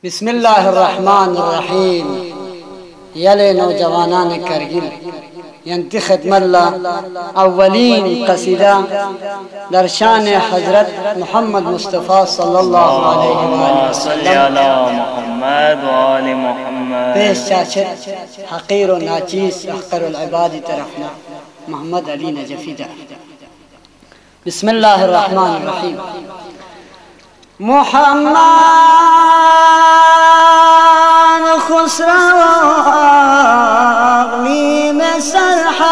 بسم الله الرحمن الرحیم. یلی نوجوانان کرگل ینتی خدمت اولین قصیده در شان حضرت محمد مصطفی صلی الله علیه و آله و سلم محمد و آل محمد. پیش چاچه حقیر و ناچیز احقر العباد طرفنا محمد علی نجفی ده. بسم الله الرحمن الرحیم. محمد خسرو اقلیم سرحد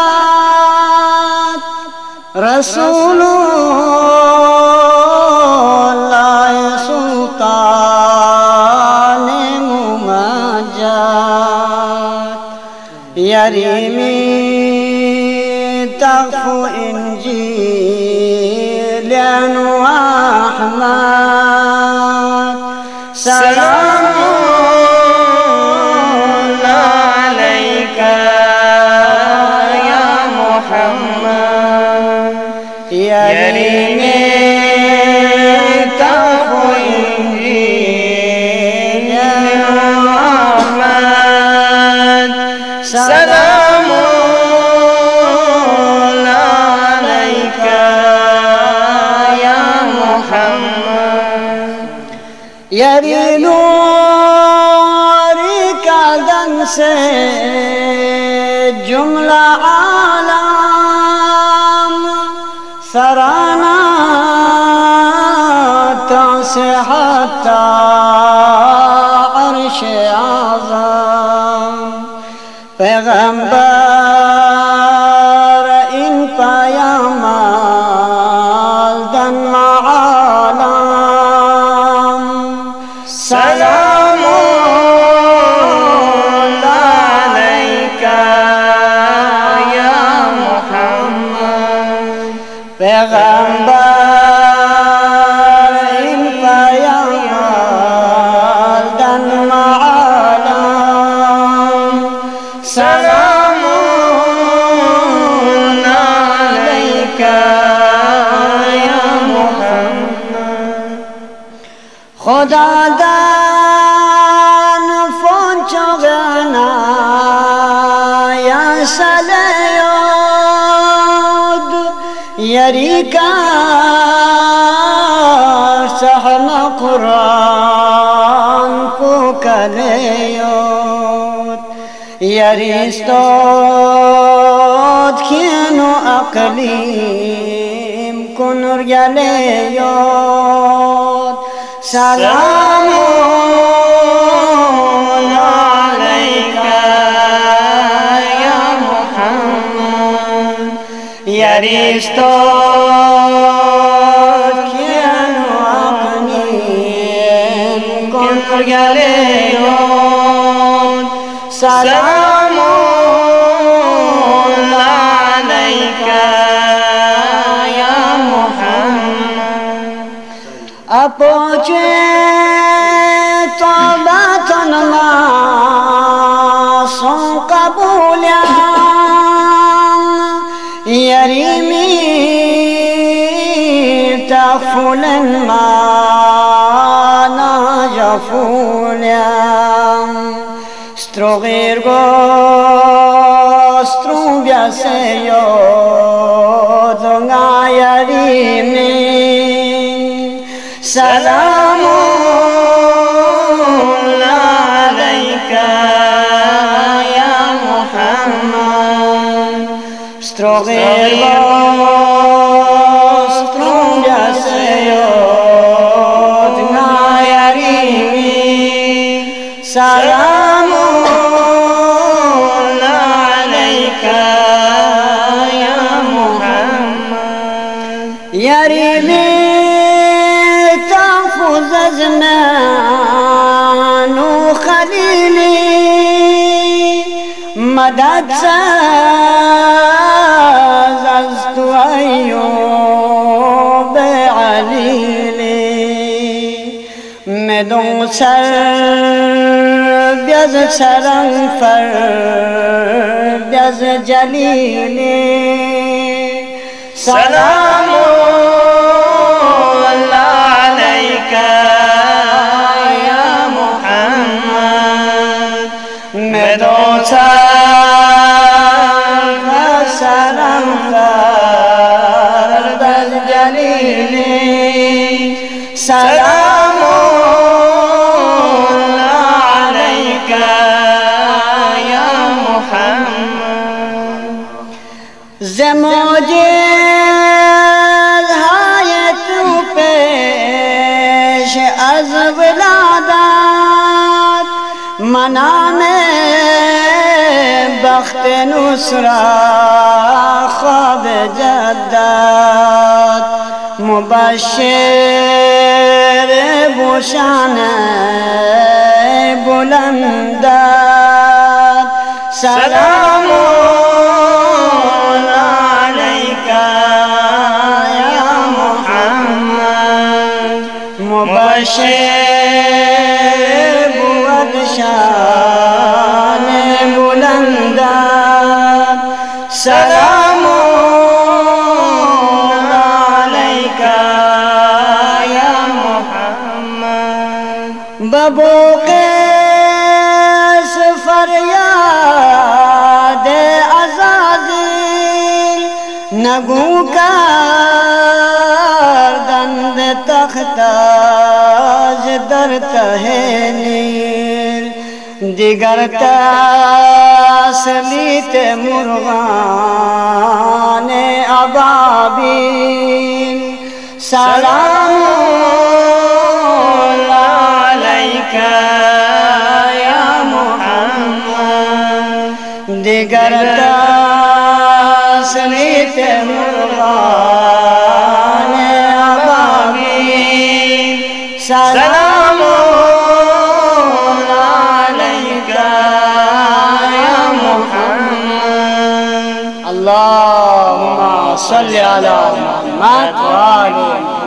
رسول الله سلطان ممجد یریمی تغفو انجیل و احمد سلام عليك يا محمد يريمي تغفو إنجيل وأحمد سلام عليك يا محمد یری نوری کردن سے جملہ عالم سرانا تا سے حتی عرش اعظم پیغمبر این پیام دن معالم سلام عليك يا محمد پیغمبر این پیام دن معالم سلام عليك يا محمد خدا دن فنچغنا یا سلیاد یری کار سحن قرآن کو کلیاد یری استاد کینو اقلیم کنر گلیاد سلام عليك يا محمد يريستور كيانو أقنين كنر جليون سلام عليك يا محمد أبوجي طابة ما صن قبولا يريمي تغفلا ما نجفولا ستروغير سترو بياسيو دونغا يريمي سلام عليك يا محمد ستروغير سترون جاسيو دنا يريمي سلام عليك يا محمد يريمي تنفذ زمان خليلي مدد سازت أيوب عليلي مدون سر بیاز سرم فر بیاز جلیلی سلام عليك يا محمد ولادت منام بخت نصرت خواب جدت مبشر بوشان بلندت سلام عليك يا محمد مبشر بود شان بلندت سلام عليك يا محمد ببوق فریاد عزازیل نگو کردند تختاج در ته نیل دیگر تسلیت مرغان ابابیل سلام عليك يا محمد دیگر تسلیت مرغان ابابیل سلام عليك يا محمد اللهم صل على محمد وآل محمد